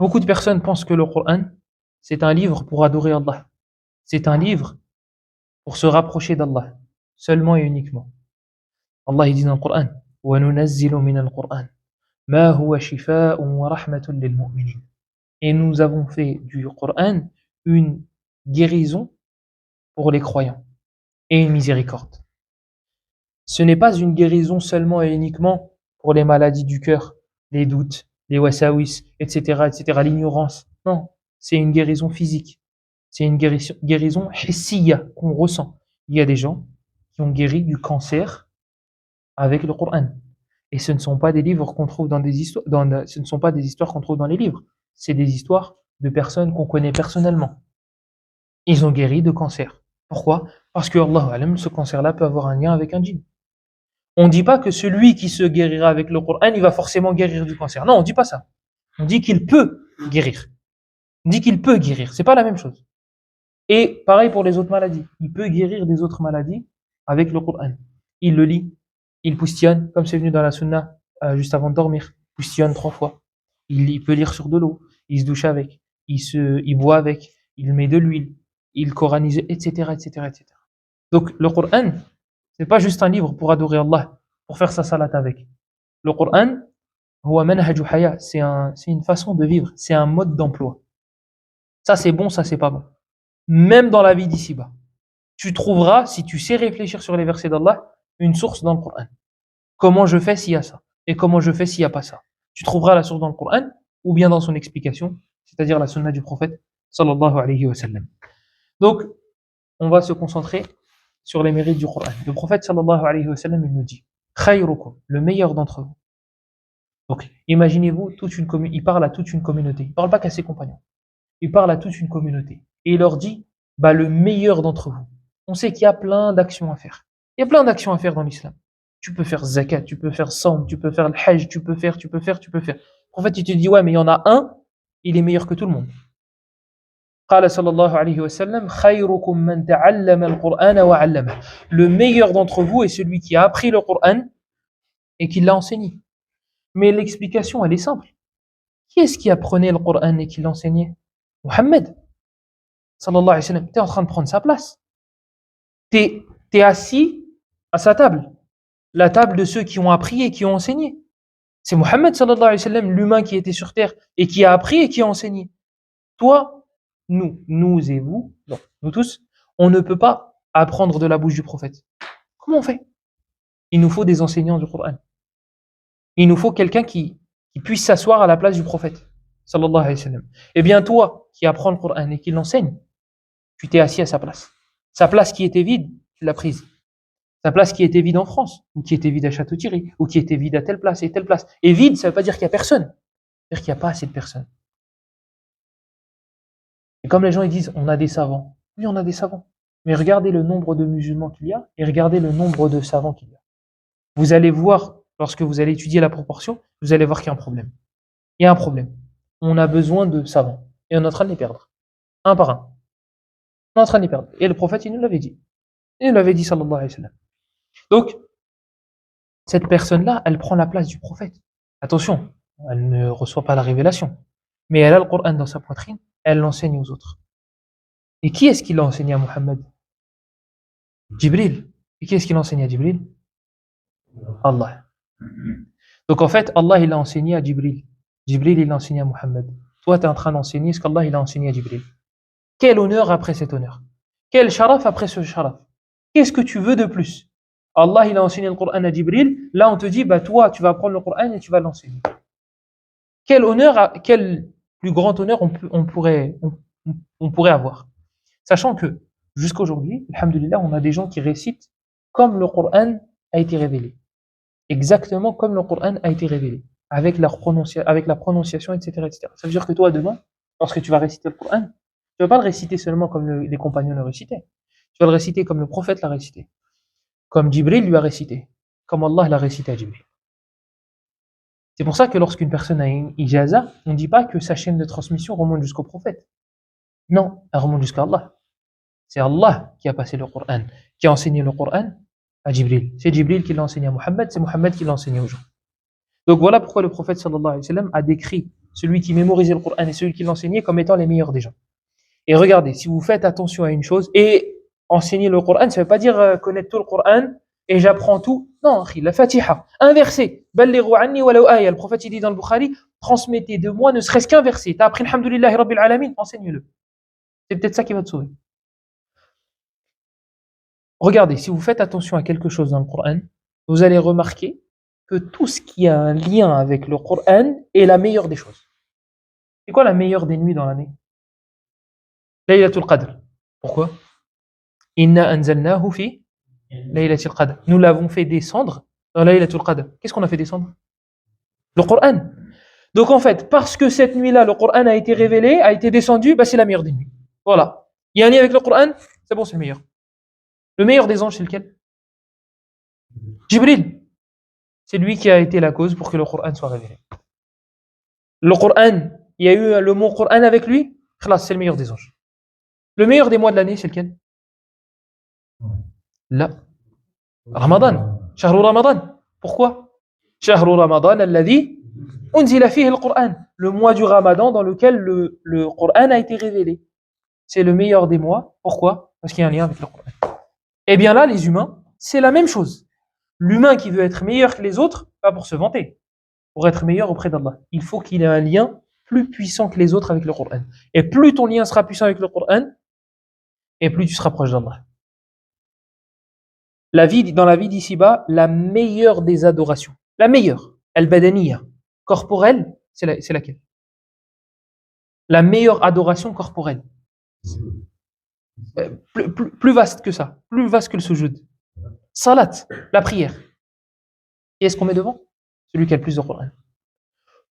Beaucoup de personnes pensent que le Coran, c'est un livre pour adorer Allah. C'est un livre pour se rapprocher d'Allah, seulement et uniquement. Allah il dit dans le Coran, وَنُنَزِّلُ مِنَ الْقُرْآنِ مَا هُوَ شِفَاءٌ وَرَحْمَةٌ لِلْمُؤْمِنِينَ. Et nous avons fait du Coran une guérison pour les croyants et une miséricorde. Ce n'est pas une guérison seulement et uniquement pour les maladies du cœur, les doutes, les wasawis, etc., l'ignorance. Non, c'est une guérison physique. C'est une guérison hissiya qu'on ressent. Il y a des gens qui ont guéri du cancer avec le Coran. Et ce ne sont pas des livres qu'on trouve dans des histoires, ce ne sont pas des histoires qu'on trouve dans les livres. C'est des histoires de personnes qu'on connaît personnellement. Ils ont guéri de cancer. Pourquoi? Parce que Allahu alam, ce cancer-là peut avoir un lien avec un djinn. On ne dit pas que celui qui se guérira avec le Coran, il va forcément guérir du cancer. Non, on ne dit pas ça. On dit qu'il peut guérir. On dit qu'il peut guérir. C'est pas la même chose. Et pareil pour les autres maladies. Il peut guérir des autres maladies avec le Coran. Il le lit, il pousstionne, comme c'est venu dans la sunna, juste avant de dormir. Pousstionne 3 fois. Il peut lire sur de l'eau. Il se douche avec. Il boit avec. Il met de l'huile. Il coranise, etc. Donc, le Coran, c'est pas juste un livre pour adorer Allah, pour faire sa salat avec. Le Coran, huwa manhaju haya, c'est une façon de vivre, c'est un mode d'emploi. Ça c'est bon, ça c'est pas bon. Même dans la vie d'ici-bas, tu trouveras, si tu sais réfléchir sur les versets d'Allah, une source dans le Coran. Comment je fais s'il y a ça? Et comment je fais s'il n'y a pas ça? Tu trouveras la source dans le Coran, ou bien dans son explication, c'est-à-dire la sunna du prophète, sallallahu alayhi wa sallam. Donc, on va se concentrer sur les mérites du Coran. Le prophète sallallahu alayhi wa sallam, il nous dit khayrukum, le meilleur d'entre vous. Donc, imaginez-vous, il parle à toute une communauté. Il ne parle pas qu'à ses compagnons. Il parle à toute une communauté. Et il leur dit, le meilleur d'entre vous. On sait qu'il y a plein d'actions à faire. Il y a plein d'actions à faire dans l'islam. Tu peux faire zakat, tu peux faire saum, tu peux faire le hajj, tu peux faire. Le prophète, il te dit, ouais, mais il y en a un, il est meilleur que tout le monde. قال صلى الله عليه وسلم خيركم من تعلم القرآن وعلمه. Le meilleur d'entre vous est celui qui a appris le Coran et qui l'a enseigné. Mais l'explication, elle est simple. Qui est-ce qui apprenait le Coran et qui l'enseignait? Mohammed sallallahu alayhi wa sallam. T'es en train de prendre sa place. T'es assis à sa table. La table de ceux qui ont appris et qui ont enseigné. C'est Mohammed sallallahu alayhi wa sallam, l'humain qui était sur terre et qui a appris et qui a enseigné. Toi, nous et vous, non, nous tous, on ne peut pas apprendre de la bouche du prophète. Comment on fait? Il nous faut des enseignants du Coran. Il nous faut quelqu'un qui puisse s'asseoir à la place du prophète, sallallahu alayhi wa sallam. Eh bien, toi, qui apprends le Coran et qui l'enseigne, tu t'es assis à sa place. Sa place qui était vide, tu l'as prise. Sa place qui était vide en France, ou qui était vide à Château-Thierry, ou qui était vide à telle place et telle place. Et vide, ça ne veut pas dire qu'il n'y a personne. C'est-à-dire qu'il n'y a pas assez de personnes. Et comme les gens ils disent, on a des savants. Oui, on a des savants. Mais regardez le nombre de musulmans qu'il y a et regardez le nombre de savants qu'il y a. Vous allez voir, lorsque vous allez étudier la proportion, vous allez voir qu'il y a un problème. Il y a un problème. On a besoin de savants. Et on est en train de les perdre. Un par un. On est en train de les perdre. Et le prophète, il nous l'avait dit. Il nous l'avait dit, sallallahu alayhi wa sallam. Donc, cette personne-là, elle prend la place du prophète. Attention, elle ne reçoit pas la révélation. Mais elle a le Coran dans sa poitrine, elle l'enseigne aux autres. Et qui est-ce qui l'a enseigné à Mohammed? Jibril. Et qui est-ce qui l'a enseigné à Jibril? Allah. Donc en fait, Allah il l'a enseigné à Jibril. Jibril il l'a enseigné à Mohammed. Toi tu es en train d'enseigner ce qu'Allah il a enseigné à Jibril. Quel honneur après cet honneur? Quel sharaf après ce sharaf? Qu'est-ce que tu veux de plus? Allah il a enseigné le Coran à Jibril. Là on te dit, toi tu vas prendre le Coran et tu vas l'enseigner. Quel honneur, quel plus grand honneur on pourrait avoir? Sachant que jusqu'à aujourd'hui, alhamdulillah, on a des gens qui récitent comme le Coran a été révélé. Exactement comme le Coran a été révélé. Avec la prononciation, etc., etc. Ça veut dire que toi, demain, lorsque tu vas réciter le Coran, tu ne vas pas le réciter seulement comme les compagnons le récitaient. Tu vas le réciter comme le prophète l'a récité. Comme Jibril lui a récité. Comme Allah l'a récité à Jibril. C'est pour ça que lorsqu'une personne a une ijaza, on ne dit pas que sa chaîne de transmission remonte jusqu'au prophète. Non, elle remonte jusqu'à Allah. C'est Allah qui a passé le Coran, qui a enseigné le Coran à Jibril. C'est Jibril qui l'a enseigné à Mohammed, c'est Mohammed qui l'a enseigné aux gens. Donc voilà pourquoi le prophète sallallahu alayhi wa sallam a décrit celui qui mémorisait le Coran et celui qui l'enseignait comme étant les meilleurs des gens. Et regardez, si vous faites attention à une chose, et enseigner le Coran, ça ne veut pas dire connaître tout le Coran et j'apprends tout. Non, la Fatiha, un verset. Ballighu anni walau aya. Le prophète il dit dans le Bukhari, transmettez de moi ne serait-ce qu'un verset. T'as appris Alhamdulillahi Rabbil Alamin, enseigne-le. C'est peut-être ça qui va te sauver. Regardez, si vous faites attention à quelque chose dans le Coran, vous allez remarquer que tout ce qui a un lien avec le Coran est la meilleure des choses. C'est quoi la meilleure des nuits dans l'année? Laylatul Qadr. Pourquoi? Inna anzalnahu fi Laylatul Qadr. Nous l'avons fait descendre dans Laylatul Qadr. Qu'est-ce qu'on a fait descendre? Le Coran. Donc en fait, parce que cette nuit-là, le Coran a été révélé, a été descendu, bah c'est la meilleure des nuits. Voilà. Il y a un lien avec le Coran, c'est bon, c'est le meilleur. Le meilleur des anges, c'est lequel? Jibril. C'est lui qui a été la cause pour que le Coran soit révélé. Le Coran, il y a eu le mot Coran avec lui, c'est le meilleur des anges. Le meilleur des mois de l'année, c'est lequel? Là. Ramadan. Shahru Ramadan. Pourquoi? Shahru Ramadan alladhi unzila fihi al-Qur'an. Le mois du Ramadan dans lequel le Coran a été révélé. C'est le meilleur des mois. Pourquoi? Parce qu'il y a un lien avec le Coran. Eh bien là, les humains, c'est la même chose. L'humain qui veut être meilleur que les autres, pas pour se vanter, pour être meilleur auprès d'Allah, il faut qu'il ait un lien plus puissant que les autres avec le Coran. Et plus ton lien sera puissant avec le Coran, et plus tu seras proche d'Allah. Dans la vie d'ici-bas, la meilleure des adorations, la meilleure, al-badaniya, corporelle, c'est laquelle? La meilleure adoration corporelle. Plus vaste que ça, plus vaste que le sujoud. Salat, la prière. Qui est-ce qu'on met devant? Celui qui a le plus de Coran.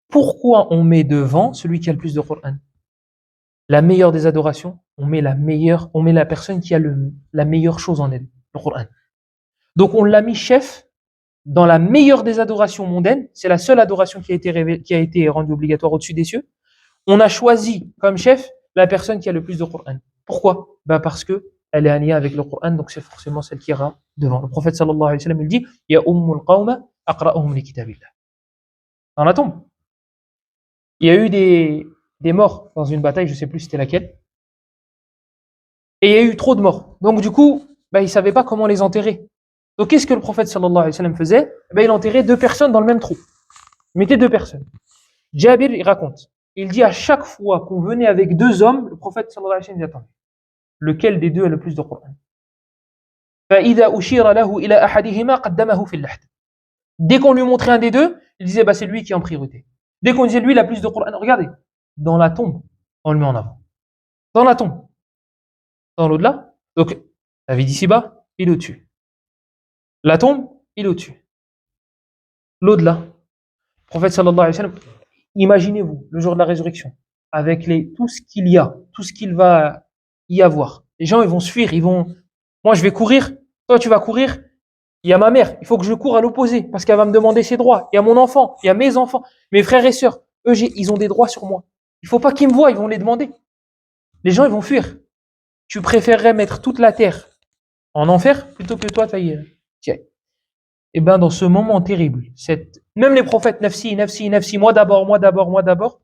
Pourquoi on met devant celui qui a le plus de Coran? La meilleure des adorations, on met la personne qui a la meilleure chose en elle, le Coran. Donc on l'a mis chef dans la meilleure des adorations mondaines, c'est la seule adoration qui a été rendue obligatoire au-dessus des cieux. On a choisi comme chef la personne qui a le plus de Coran. Pourquoi? Parce que elle est en lien avec le Coran, donc c'est forcément celle qui ira devant. Le prophète sallallahu alayhi wa sallam, il dit Ya ummul qawma aqra'uhum li kitabillah. Dans la tombe. Il y a eu des morts dans une bataille, je ne sais plus c'était laquelle. Et il y a eu trop de morts. Donc du coup, ils ne savaient pas comment les enterrer. Donc qu'est-ce que le prophète sallallahu alayhi wa sallam faisait? Il enterrait deux personnes dans le même trou. Il mettait deux personnes. Jabir, il raconte. Il dit à chaque fois qu'on venait avec deux hommes, le prophète sallallahu alayhi wa sallam dit attendez, lequel des deux a le plus de Coran? Dès qu'on lui montrait un des deux, il disait c'est lui qui est en priorité. Dès qu'on disait lui il a plus de Coran, regardez, dans la tombe, on le met en avant. Dans la tombe. Dans l'au-delà, donc la vie d'ici-bas, il est au-dessus. La tombe, il est au-dessus. L'au-delà, le prophète sallallahu alayhi wa sallam, imaginez-vous le jour de la résurrection, avec tout ce qu'il y a, tout ce qu'il va y avoir. Les gens, ils vont se fuir, moi je vais courir, toi tu vas courir, il y a ma mère, il faut que je cours à l'opposé, parce qu'elle va me demander ses droits. Il y a mon enfant, il y a mes enfants, mes frères et sœurs, eux, ils ont des droits sur moi. Il faut pas qu'ils me voient, ils vont les demander. Les gens, ils vont fuir. Tu préférerais mettre toute la terre en enfer, plutôt que toi, tiens. Et dans ce moment terrible, même les prophètes, nafsi, nafsi, nafsi, moi d'abord, moi d'abord, moi d'abord.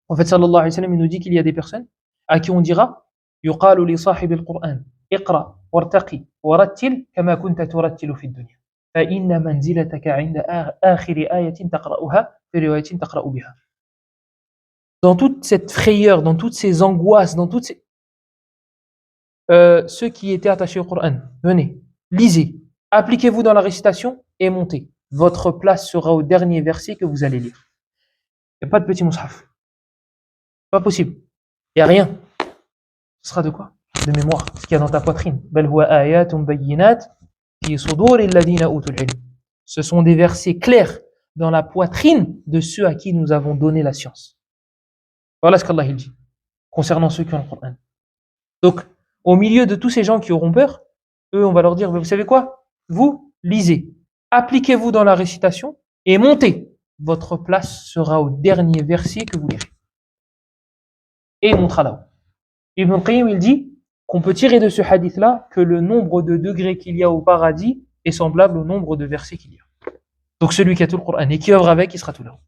En fait, sallallahu alayhi wa sallam, il nous dit qu'il y a des personnes à qui on dira, yuqalu li sahib al-Qur'an, iqra, wartaqi, warattil, kama kunta turattilu fi dunya. Fa inna manzilataka 'inda akhir ayatin taqra'uha, fi riwayatin taqra'u biha. Dans toute cette frayeur, dans toutes ces angoisses, dans toutes ces ceux qui étaient attachés au Coran, venez, lisez, appliquez-vous dans la récitation et montez. Votre place sera au dernier verset que vous allez lire. Il n'y a pas de petit mushaf. Pas possible. Il n'y a rien. Ce sera de quoi? De mémoire. Ce qu'il y a dans ta poitrine. Ce sont des versets clairs dans la poitrine de ceux à qui nous avons donné la science. Voilà ce qu'Allah dit concernant ceux qui ont le Coran. Donc, au milieu de tous ces gens qui auront peur, eux, on va leur dire, vous savez quoi? Vous, lisez. Appliquez-vous dans la récitation et montez. Votre place sera au dernier verset que vous lirez. Et il montrera là-haut. Ibn al-Qayyim, il dit qu'on peut tirer de ce hadith-là que le nombre de degrés qu'il y a au paradis est semblable au nombre de versets qu'il y a. Donc celui qui a tout le Coran et qui œuvre avec, il sera tout là-haut.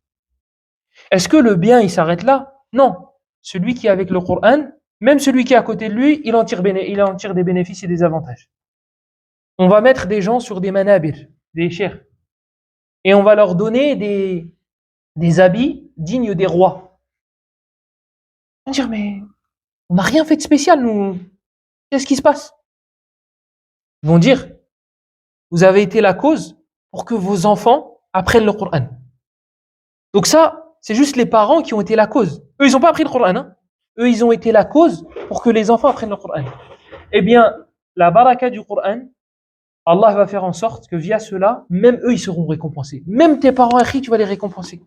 Est-ce que le bien, il s'arrête là? Non. Celui qui est avec le Coran, même celui qui est à côté de lui, il en tire des bénéfices et des avantages. On va mettre des gens sur des manabir, des chers, et on va leur donner des habits dignes des rois. On va dire, mais on n'a rien fait de spécial, nous. Qu'est-ce qui se passe? Ils vont dire, vous avez été la cause pour que vos enfants apprennent le Coran. Donc ça, c'est juste les parents qui ont été la cause. Eux, ils n'ont pas appris le Coran. Hein. Eux, ils ont été la cause pour que les enfants apprennent le Coran. Eh bien, la baraka du Coran, Allah va faire en sorte que via cela, même eux, ils seront récompensés. Même tes parents écrits, tu vas les récompenser.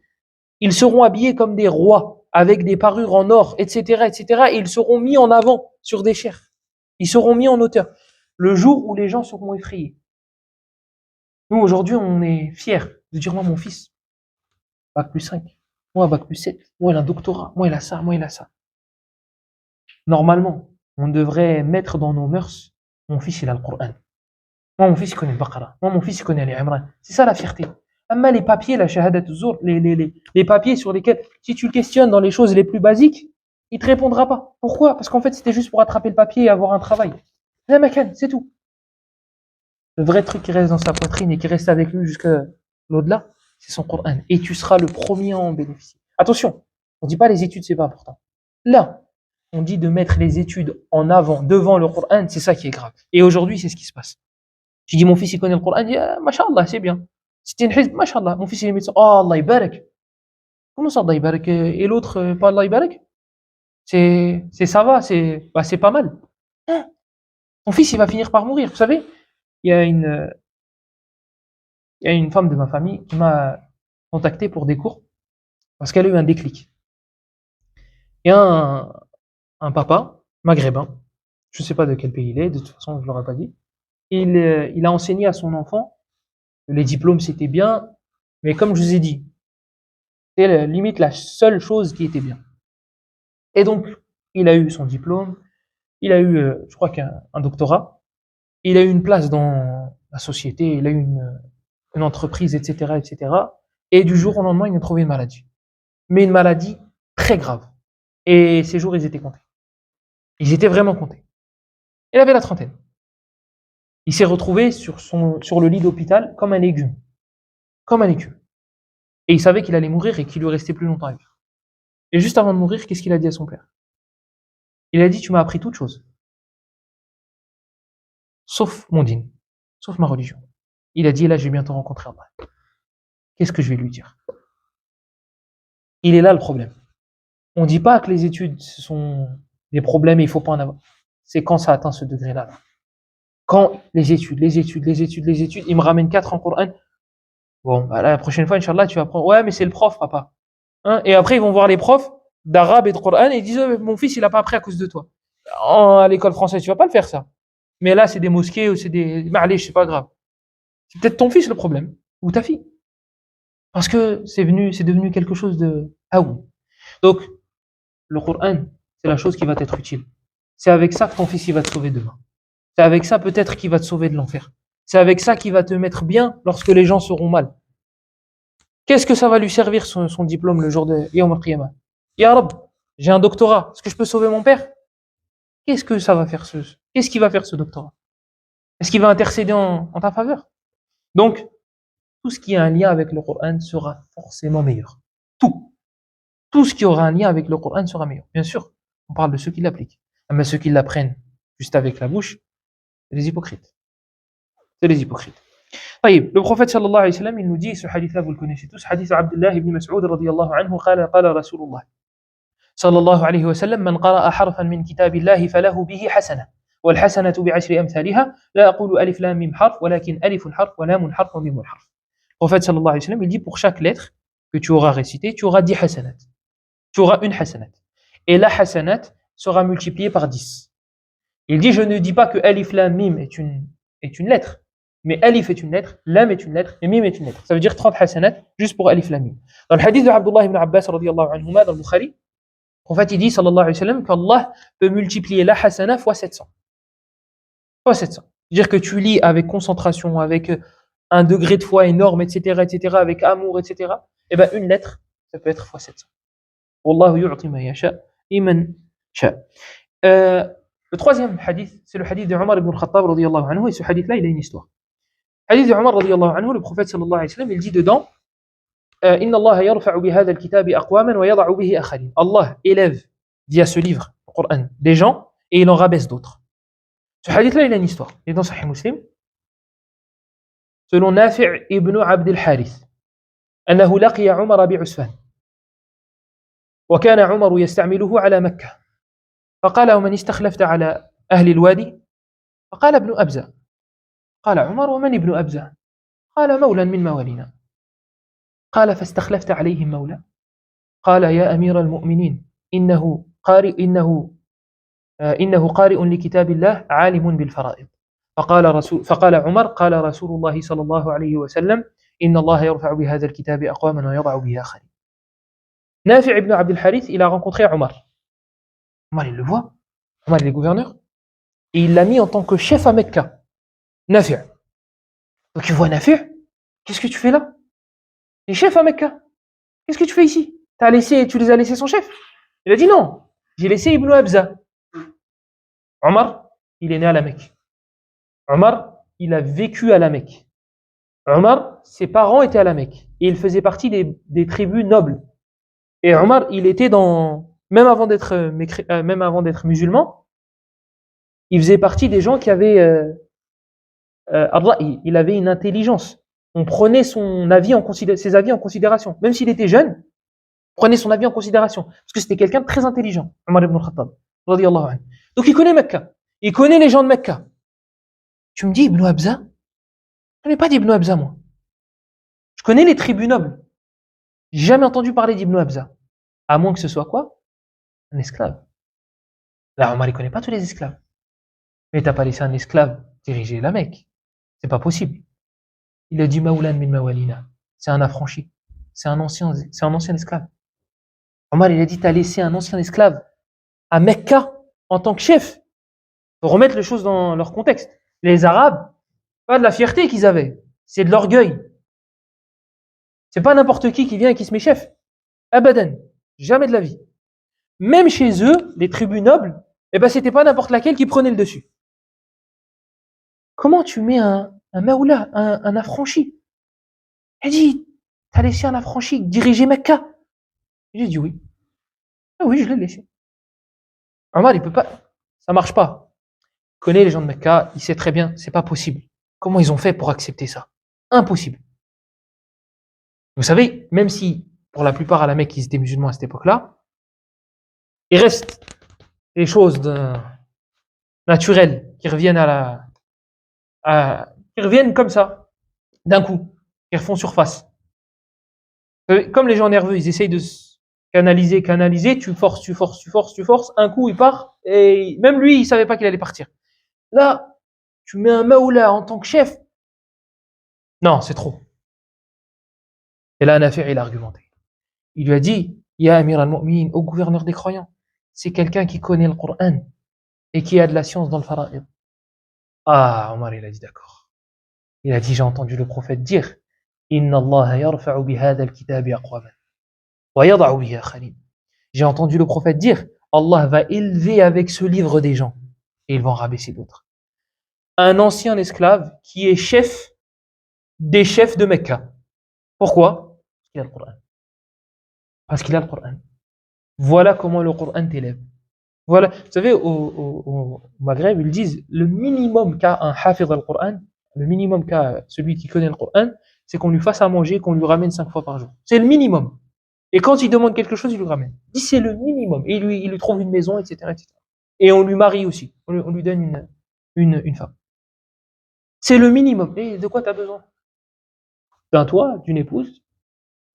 Ils seront habillés comme des rois, avec des parures en or, etc., etc., et ils seront mis en avant sur des chairs. Ils seront mis en hauteur. Le jour où les gens seront effrayés. Nous, aujourd'hui, on est fiers de dire, moi, mon fils, bac plus 5, moi, bac plus 7, moi, il a un doctorat, moi, il a ça, moi, il a ça. Normalement, on devrait mettre dans nos mœurs, mon fils, il a le Coran. Moi, mon fils, il connaît le Baqara. Moi, mon fils, il connaît les Imran. C'est ça la fierté. Amma les papiers, la shahadat az-zur, les papiers sur lesquels, si tu le questionnes dans les choses les plus basiques, il te répondra pas. Pourquoi? Parce qu'en fait, c'était juste pour attraper le papier et avoir un travail. C'est tout. Le vrai truc qui reste dans sa poitrine et qui reste avec lui jusqu'à l'au-delà, c'est son Coran. Et tu seras le premier à en bénéficier. Attention, on dit pas les études, c'est pas important. Là, on dit de mettre les études en avant, devant le Coran, c'est ça qui est grave. Et aujourd'hui, c'est ce qui se passe. Je dis, mon fils, il connaît le Coran, il dit, ah, mashallah, c'est bien. C'était une hizb, mashallah. Mon fils, il est médecin. Oh, Allah barak. Comment ça, Allah barak? Et l'autre, pas Allah barak? Ça va, c'est pas mal. Hein? Mon fils, il va finir par mourir. Vous savez, il y a une, il y a une femme de ma famille qui m'a contacté pour des cours parce qu'elle a eu un déclic. Il y a un papa maghrébin, je ne sais pas de quel pays il est, de toute façon, je ne l'aurais pas dit. Il a enseigné à son enfant que les diplômes, c'était bien, mais comme je vous ai dit, c'est limite la seule chose qui était bien. Et donc, il a eu son diplôme, il a eu, je crois qu'un doctorat, il a eu une place dans la société, il a eu une entreprise, etc., etc. Et du jour au lendemain, il a trouvé une maladie. Mais une maladie très grave. Et ces jours, ils étaient comptés. Ils étaient vraiment comptés. Il avait la trentaine. Il s'est retrouvé sur le lit d'hôpital comme un légume. Comme un légume. Et il savait qu'il allait mourir et qu'il lui restait plus longtemps à vivre. Et juste avant de mourir, qu'est-ce qu'il a dit à son père? Il a dit, tu m'as appris toute chose. Sauf mon dîn. Sauf ma religion. Il a dit, là, je vais bientôt rencontrer Allah. Qu'est-ce que je vais lui dire? Il est là le problème. On ne dit pas que les études, ce sont des problèmes et il faut pas en avoir. C'est quand ça atteint ce degré-là. Là. Quand les études, il me ramène 4 en Coran. Bon, bah la prochaine fois, Inch'Allah, tu vas prendre. Ouais, mais c'est le prof, papa. Hein, et après, ils vont voir les profs d'arabe et de Coran et ils disent, oh, mon fils, il n'a pas appris à cause de toi. À l'école française, tu vas pas le faire, ça. Mais là, c'est des mosquées ou c'est des. Mais allez, c'est pas grave. C'est peut-être ton fils le problème. Ou ta fille. Parce que c'est devenu quelque chose de. Ah oui. Donc, le Coran, c'est la chose qui va t'être utile. C'est avec ça que ton fils il va te sauver demain. C'est avec ça peut-être qu'il va te sauver de l'enfer. C'est avec ça qu'il va te mettre bien lorsque les gens seront mal. Qu'est-ce que ça va lui servir son diplôme le jour de Yawm al-Qiyamah? Ya Rab, j'ai un doctorat. Est-ce que je peux sauver mon père? Qu'est-ce que ça va faire Qu'est-ce qu'il va faire ce doctorat? Est-ce qu'il va intercéder en ta faveur? Donc, tout ce qui a un lien avec le Coran sera forcément meilleur. Tout. Tout ce qui aura un lien avec le Coran sera meilleur. Bien sûr, on parle de ceux qui l'appliquent. Mais ceux qui l'apprennent juste avec la bouche, c'est les hypocrites. C'est les hypocrites. طيب, le prophète sallallahu alayhi wa sallam, il nous dit, ce hadith-là, vous le connaissez tous, hadith Abdullah ibn Mas'ud radiyallahu anhu, قال رسول الله صلى الله عليه وسلم من قرأ حرفا من كتاب الله فله به حسنة والحسنة بعشر أمثالها لا أقول ألف لام ميم حرف ولكن ألف حرف ولام حرف وميم حرف. Le prophète sallallahu alayhi wa sallam, il dit pour chaque lettre que tu auras récité, tu auras 10 hasanat. Tu auras une hasanat. Et la hasanat sera multipliée par 10. Il dit, je ne dis pas que alif lam mim est une lettre, mais alif est une lettre, lam est une lettre, et mim est une lettre. Ça veut dire 30 hasanat juste pour alif lam mim. Dans le hadith de Abdullah ibn Abbas radiyallahu anhuma dans le Bukhari, en fait, il dit sallallahu alayhi wa sallam qu'Allah peut multiplier la hasana fois 700. Fois 700. C'est-à-dire que tu lis avec concentration, avec un degré de foi énorme, etc., avec amour, etc. Et ben une lettre, ça peut être fois 700. Wallahu yu'ti ma yasha liman sha. Le troisième hadith, c'est le hadith de Omar ibn al-Khattab radiyallahu anhu, et ce hadith-là, il a une histoire. Hadith de Omar radiyallahu anhu, le prophète sallallahu alayhi wa sallam, il dit dedans, Inna Allah yarfa'u bi hadha al-kitabi aqwaman wa yada'u bihi akharin. Allah élève via ce livre, le Coran, des gens et il en rabaisse d'autres. Ce hadith-là, il a une histoire. Il est dans Sahih Muslim. Selon Nafi' ibn Abd al-Harith, أنه لقي عمر بعسفان وكان عمر يستعمله على مكة فقال ومن استخلفت على أهل الوادي فقال ابن أبزة قال عمر ومن ابن أبزة قال مولى من موالينا قال فاستخلفت عليهم مولى قال يا أمير المؤمنين إنه قارئ لكتاب الله عالم بالفرائض فقال عمر قال رسول الله صلى الله عليه وسلم إن الله يرفع بهذا الكتاب أقواما ويضع به آخرين. Nafi' ibn Abd al-Harith, il a rencontré Omar. Omar, il le voit. Omar, il est gouverneur. Et il l'a mis en tant que chef à Mecca. Nafi'. Donc il voit Nafi'. Qu'est-ce que tu fais là? Tu es chef à Mecca. Qu'est-ce que tu fais ici? Tu les as laissés son chef? Il a dit non. J'ai laissé Ibn Abza. Omar, il est né à la Mecque. Omar, il a vécu à la Mecque. Omar, ses parents étaient à la Mecque. Et il faisait partie des tribus nobles. Et Omar, il était même avant d'être musulman, il faisait partie des gens qui avaient, il avait une intelligence. On prenait ses avis en considération. Même s'il était jeune, on prenait son avis en considération. Parce que c'était quelqu'un de très intelligent, Omar ibn al-Khattab. Donc il connaît Mecca. Il connaît les gens de Mecca. Tu me dis Ibn Abza? Je connais pas d'Ibn Abza, moi. Je connais les tribus nobles. J'ai jamais entendu parler d'Ibn Abza. À moins que ce soit quoi? Un esclave. Là, Omar, il connaît pas tous les esclaves. Mais t'as pas laissé un esclave diriger la Mecque. C'est pas possible. Il a dit Maulan min Mawalina. C'est un affranchi. C'est un ancien esclave. Omar, il a dit, t'as laissé un ancien esclave à Mecca en tant que chef. Pour remettre les choses dans leur contexte. Les Arabes, pas de la fierté qu'ils avaient. C'est de l'orgueil. C'est pas n'importe qui vient et qui se met chef. Abadan. Jamais de la vie. Même chez eux, les tribus nobles, c'était pas n'importe laquelle qui prenait le dessus. Comment tu mets un maoula, un affranchi? Il dit, t'as laissé un affranchi diriger Mecca? J'ai dit oui. Ah oui, je l'ai laissé. Omar, il peut pas, ça marche pas. Il connaît les gens de Mecca, il sait très bien, c'est pas possible. Comment ils ont fait pour accepter ça? Impossible. Vous savez, même si, pour la plupart à la Mecque, ils étaient musulmans à cette époque-là, il reste des choses naturelles qui reviennent qui reviennent comme ça, d'un coup, qui refont surface. Comme les gens nerveux, ils essayent de se canaliser, tu forces, un coup il part, et même lui, il savait pas qu'il allait partir. Là, tu mets un maoula en tant que chef, non, c'est trop. Et là, Nafi' il a argumenté. Il lui a dit, Ya Amir al-Mu'minin, au gouverneur des croyants, c'est quelqu'un qui connaît le Coran et qui a de la science dans le fara'id. Ah, Omar, il a dit d'accord. Il a dit, j'ai entendu le prophète dire, Inna Allah yarfa'u bi hadha al-kitabi aqwaman wa yada'u bihi akharin. J'ai entendu le prophète dire, Allah va élever avec ce livre des gens et il va en rabaisser d'autres. Un ancien esclave qui est chef des chefs de Mecca. Pourquoi? Parce qu'il a le Coran. Parce qu'il a le Coran. Voilà comment le Coran t'élève. Voilà. Vous savez, au Maghreb, ils disent le minimum qu'a un hafiz al-Coran, le minimum qu'a celui qui connaît le Coran, c'est qu'on lui fasse à manger, qu'on lui ramène 5 fois par jour. C'est le minimum. Et quand il demande quelque chose, il lui ramène. Il dit c'est le minimum. Et il lui trouve une maison, etc., etc. Et on lui marie aussi. On lui donne une femme. C'est le minimum. Et de quoi tu as besoin? D'un toit, d'une épouse,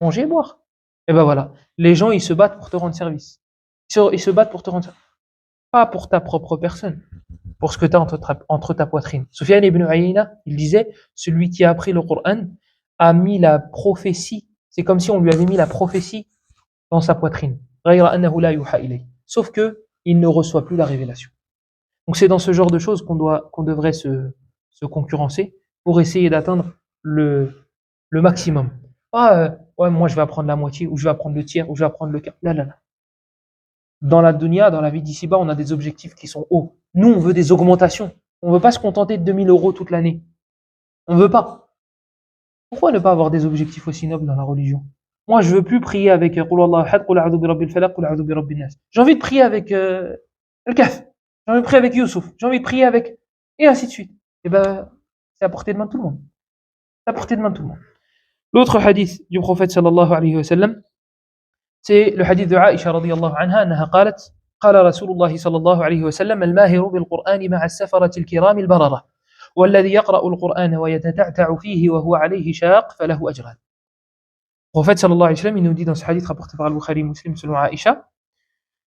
manger, boire. Et ben voilà. Les gens, ils se battent pour te rendre service. Ils se battent pour te rendre service. Pas pour ta propre personne. Pour ce que tu as entre ta poitrine. Sufyan ibn Uyayna, il disait, celui qui a appris le Coran a mis la prophétie. C'est comme si on lui avait mis la prophétie dans sa poitrine. Sauf que il ne reçoit plus la révélation. Donc c'est dans ce genre de choses qu'on devrait se concurrencer pour essayer d'atteindre le maximum. Pas ouais, moi je vais apprendre la moitié, ou je vais apprendre le tiers, ou je vais apprendre le quart. Là, là, là. Dans la dunya, dans la vie d'ici-bas, on a des objectifs qui sont hauts. Nous, on veut des augmentations. On veut pas se contenter de 2000 euros toute l'année. On veut pas. Pourquoi ne pas avoir des objectifs aussi nobles dans la religion? Moi, je veux plus prier avec Qul Huwallahu ahad, Qul a'udhu bi rabbil falaq, Qul a'udhu bi rabbin nas. J'ai envie de prier avec Al-Kahf. J'ai envie de prier avec Youssouf. J'ai envie de prier avec... Et ainsi de suite. Et ben, c'est à portée de main de tout le monde. C'est à portée de main de tout le monde. L'autre hadith du prophète sallallahu alayhi wa sallam, c'est le hadith de Aïcha radiyallahu anha, أنها قالت قال رسول الله صلى الله عليه وسلم الماهر بالقرآن مع السفرة الكرام البررة والذي يقرأ القرآن ويتتعتع فيه وهو عليه شاق فله أجران. Le prophète sallallahu alayhi wa sallam, il nous dit dans ce hadith rapporté par Al-Bukhari Muslim selon Aïcha,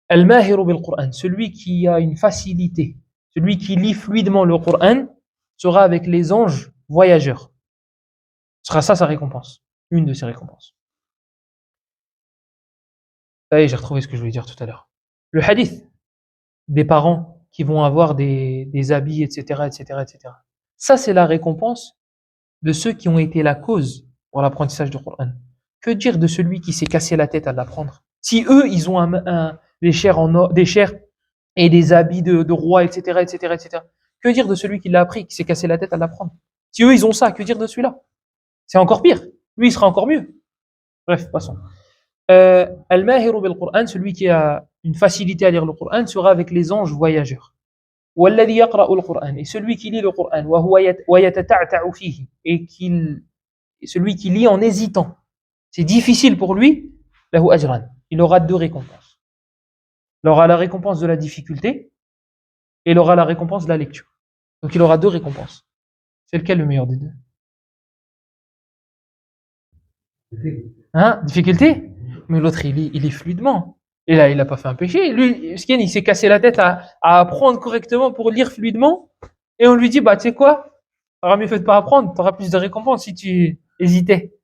Al-Mahiru bil-Qur'an, celui qui a une facilité, celui qui lit fluidement le Qur'an, sera avec les anges voyageurs. Ce sera ça sa récompense, une de ses récompenses. Ça y est, j'ai retrouvé ce que je voulais dire tout à l'heure. Le hadith des parents qui vont avoir des habits, etc., etc., etc. Ça, c'est la récompense de ceux qui ont été la cause pour l'apprentissage du Qur'an. Que dire de celui qui s'est cassé la tête à l'apprendre? Si eux, ils ont des chairs et des habits de roi, etc., etc., etc. Que dire de celui qui l'a appris, qui s'est cassé la tête à l'apprendre? Si eux, ils ont ça, que dire de celui-là? C'est encore pire. Lui, il sera encore mieux. Bref, passons. Al-Mahiru bil-Qur'an, celui qui a une facilité à lire le Qur'an, sera avec les anges voyageurs. Walladhi yaqra'u al-Qur'an, et celui qui lit le Qur'an, wa yatata'ta'u fihi, et celui qui lit en hésitant. C'est difficile pour lui, lahu ajran. Il aura deux récompenses. Il aura la récompense de la difficulté et il aura la récompense de la lecture. Donc il aura deux récompenses. C'est lequel le meilleur des deux? Hein? Difficulté? Mais l'autre, il lit fluidement. Et là, il n'a pas fait un péché. Lui, il s'est cassé la tête à apprendre correctement pour lire fluidement. Et on lui dit, bah, tu sais quoi? T'auras mieux fait de pas apprendre. T'auras plus de récompenses si tu hésitais.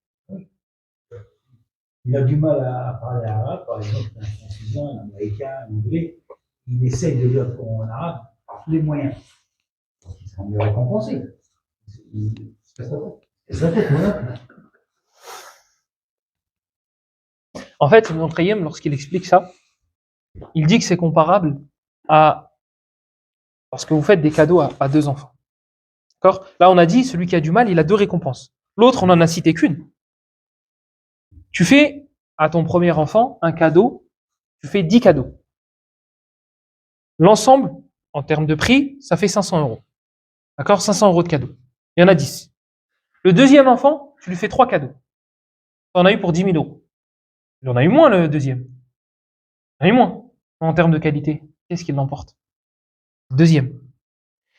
Il a du mal à parler arabe, par exemple, un Français, un Américain, un Anglais. Il essaye de lire en arabe par tous les moyens. Il sera mieux récompensé. C'est sa tête, voilà. En fait, Ibn Qayyim, lorsqu'il explique ça, il dit que c'est comparable à lorsque vous faites des cadeaux à deux enfants. D'accord? Là, on a dit, celui qui a du mal, il a deux récompenses. L'autre, on n'en a cité qu'une. Tu fais à ton premier enfant un cadeau, tu fais 10 cadeaux. L'ensemble, en termes de prix, ça fait 500 euros. D'accord? 500 euros de cadeaux. Il y en a 10. Le deuxième enfant, tu lui fais 3 cadeaux. Tu en as eu pour 10 000 euros. Il en a eu moins, le deuxième. Il en a eu moins. En termes de qualité, qu'est-ce qu'il l'emporte? Deuxième.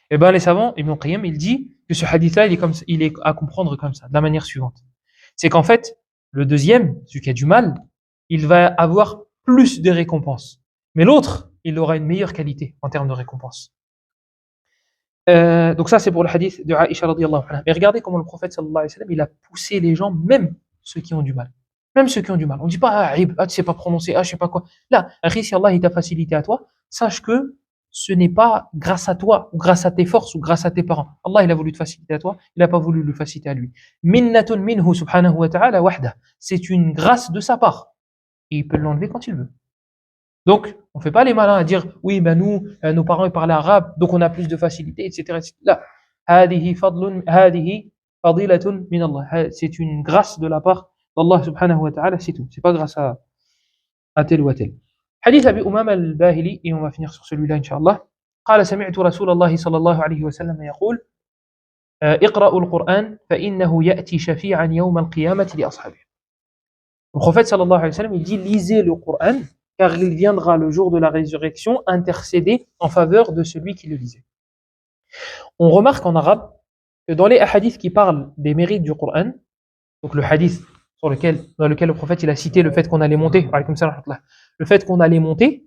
Eh bien, les savants, Ibn Qayyim, il dit que ce hadith-là, il est à comprendre comme ça, de la manière suivante. C'est qu'en fait, le deuxième, celui qui a du mal, il va avoir plus de récompenses. Mais l'autre, il aura une meilleure qualité en termes de récompenses. Donc ça, c'est pour le hadith de Aïcha radiyallahu anha. Mais regardez comment le prophète sallallahu alayhi wa sallam, il a poussé les gens, même ceux qui ont du mal. Même ceux qui ont du mal. On ne dit pas, tu sais pas prononcer, je sais pas quoi. Là, si Allah il t'a facilité à toi, sache que ce n'est pas grâce à toi, ou grâce à tes forces, ou grâce à tes parents. Allah, il a voulu te faciliter à toi, il n'a pas voulu le faciliter à lui. Minnatun minhu subhanahu wa ta'ala wahda. C'est une grâce de sa part. Et il peut l'enlever quand il veut. Donc, on ne fait pas les malins à dire, oui, ben nous, nos parents ils parlaient arabe, donc on a plus de facilité, etc. Là, هذه فضيلة من الله. C'est une grâce de la part d'Allah subhanahu wa ta'ala, c'est tout. C'est pas grâce à tel ou à tel. حديث أبي أمامة الباهلي, et on va finir sur celui-là, Inch'Allah. قال سمعت رسول الله صلى الله عليه وسلم يقول اقرأوا القرآن فإنه يأتي شفيعا يوم القيامة لأصحابه. Le prophète sallallahu alayhi wa sallam, il dit, lisez le Coran, car il viendra le jour de la résurrection intercéder en faveur de celui qui le lisait. On remarque en arabe que dans les hadiths qui parlent des mérites du Coran, donc le hadith dans lequel le prophète il a cité le fait qu'on allait monter, le fait qu'on allait monter,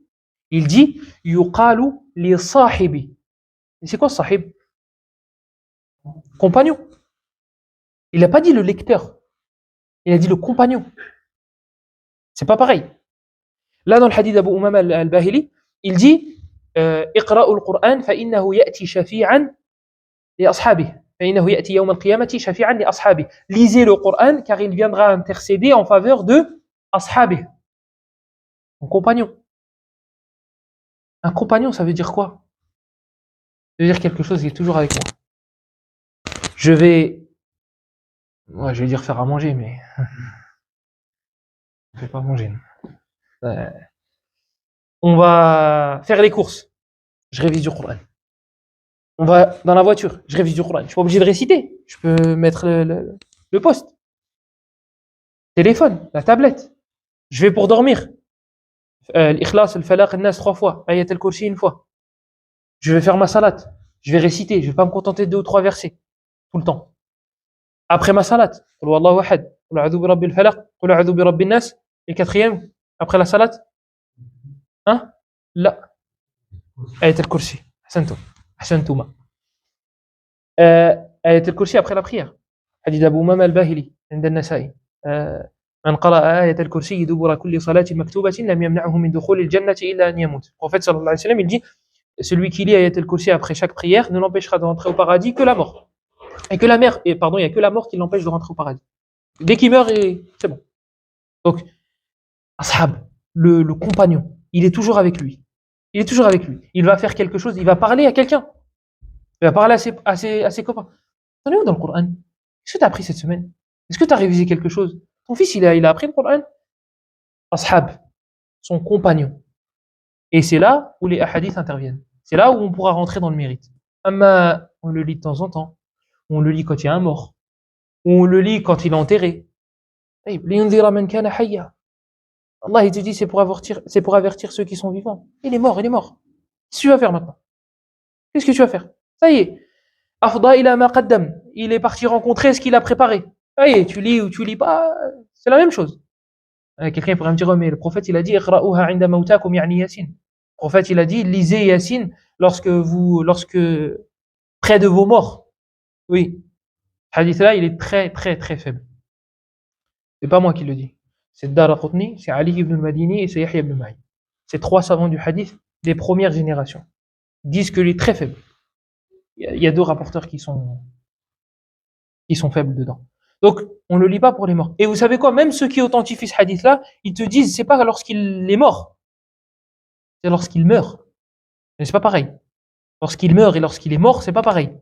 il dit yuqalu li sahibi. Et c'est quoi sahib? Compagnon. Il n'a pas dit le lecteur, il a dit le compagnon. C'est pas pareil. Là, dans le hadith d'Abu Umama al-Bahili, il dit Iqra'u al-Qur'an fa innahu ya'ti shafi'an li ashabihi. فإنه يأتي يوم القيامة شفيعا لأصحابه. Lisez le Coran car il viendra intercéder en faveur de أصحابه. Mon compagnon. Un compagnon, ça veut dire quoi? Ça veut dire quelque chose qui est toujours avec moi. Je vais dire faire à manger, mais je ne vais pas manger. On va faire les courses. Je révise du Coran. On va dans la voiture. Je révise du Coran. Je suis pas obligé de réciter. Je peux mettre le poste. Téléphone, la tablette. Je vais pour dormir. L'Ikhlas, le Falaq, le Nas 3 fois. Ayat al-Kursi 1 fois. Je vais faire ma salat. Je vais réciter. Je vais pas me contenter de 2 ou 3 versets. Tout le temps. Après ma salat. Qul huwallahu ahad. Qul a'udhu bi rabbil falaq. Qul a'udhu bi rabbin nas. Et quatrième. Après la salat. Hein? La. Ayat al-Kursi. Ahsantum. Ahsantouma. Ayat al-Kursi après la prière. Hadith Abu Umama al-Bahili. عند النسائي. من قرأ آية الكرسي دبر كل صلاة مكتوبة لم يمنعه من دخول الجنة إلا أن يموت. Le prophète sallallahu alayhi wa sallam, il dit, celui qui lit Ayat al-Kursi après chaque prière ne l'empêchera de rentrer au paradis que la mort. Et que la mort, il n'y a que la mort qui l'empêche de rentrer au paradis. Dès qu'il meurt, c'est bon. Donc, Ashab, le compagnon, il est toujours avec lui. Il est toujours avec lui. Il va faire quelque chose, il va parler à quelqu'un. Il va parler à ses copains. T'en es où dans le Coran? Qu'est-ce que tu as appris cette semaine? Est-ce que tu as révisé quelque chose? Ton fils, il a appris le Coran? Ashab, son compagnon. Et c'est là où les hadiths interviennent. C'est là où on pourra rentrer dans le mérite. Amma, on le lit de temps en temps. On le lit quand il y a un mort. On le lit quand il est enterré. Allah, il te dit, c'est pour avertir ceux qui sont vivants. Il est mort, il est mort. Qu'est-ce que tu vas faire maintenant? Qu'est-ce que tu vas faire? Ça y est. Afda ila ma qaddam. Il est parti rencontrer ce qu'il a préparé. Ça y est, tu lis ou tu lis pas, c'est la même chose. Quelqu'un pourrait me dire, oh, mais le prophète, il a dit, iqra'uha 'inda mawtakum ya'ni Yasin. Le prophète, il a dit, lisez Yasin lorsque près de vos morts. Oui. Ce hadith-là, il est très, très, très faible. C'est pas moi qui le dis. C'est Daraqutni, c'est Ali ibn al-Madini et c'est Yahya ibn Ma'in. Ces 3 savants du hadith des premières générations disent qu'il est très faible. Il y a 2 rapporteurs qui sont faibles dedans. Donc, on ne le lit pas pour les morts. Et vous savez quoi? Même ceux qui authentifient ce hadith-là, ils te disent, c'est pas lorsqu'il est mort. C'est lorsqu'il meurt. Mais c'est pas pareil. Lorsqu'il meurt et lorsqu'il est mort, c'est pas pareil.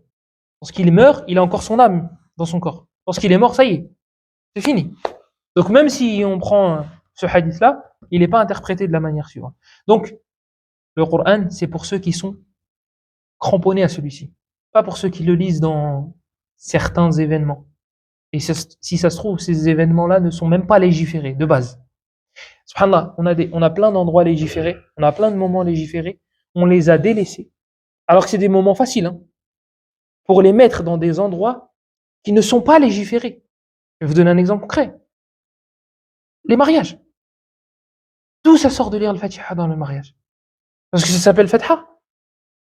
Lorsqu'il meurt, il a encore son âme dans son corps. Lorsqu'il est mort, ça y est. C'est fini. Donc, même si on prend ce hadith-là, il n'est pas interprété de la manière suivante. Donc, le Coran, c'est pour ceux qui sont cramponnés à celui-ci. Pas pour ceux qui le lisent dans certains événements. Et si ça se trouve, ces événements-là ne sont même pas légiférés, de base. Subhanallah, on a plein d'endroits légiférés, on a plein de moments légiférés, on les a délaissés. Alors que c'est des moments faciles, hein, pour les mettre dans des endroits qui ne sont pas légiférés. Je vais vous donner un exemple concret. Les mariages. D'où ça sort de lire le Fatiha dans le mariage? Parce que ça s'appelle Fatiha.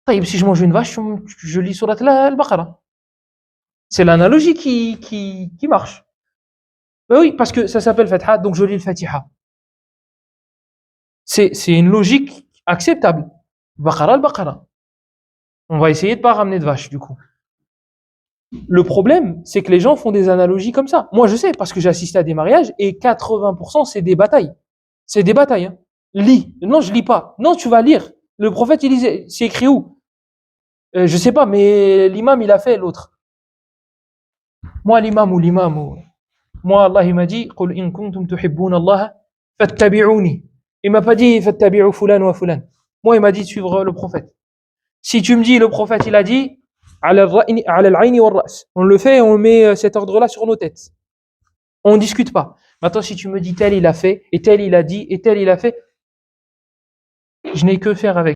Si je mange une vache, je lis surat al-Baqarah. C'est l'analogie qui marche. Ben oui, parce que ça s'appelle Fatiha, donc je lis le Fatiha. C'est une logique acceptable. Baqarah al-Baqarah. On va essayer de pas ramener de vache, du coup. Le problème, c'est que les gens font des analogies comme ça. Moi, je sais, parce que j'ai assisté à des mariages, et 80%, c'est des batailles. C'est des batailles, hein. Lis. Non, je lis pas. Non, tu vas lire. Le prophète, il lisait. C'est écrit où? Je sais pas, mais l'imam, il a fait l'autre. Moi, moi, Allah, il m'a dit, قُلْ إِن كُنْتُمْ تُحِبُّونَ اللَّهَ فَاتَّبِعُونِي. Il m'a pas dit, فَاتَّبِعُوا فُلَانَ وَفُلَانَ. Moi, il m'a dit de suivre le prophète. Si tu me dis, le prophète, il a dit, على العين والرأس. On le fait, on met cet ordre-là sur nos têtes. On discute pas. Maintenant, si tu me dis tel il a fait, et tel il a dit, et tel il a fait, je n'ai que faire avec.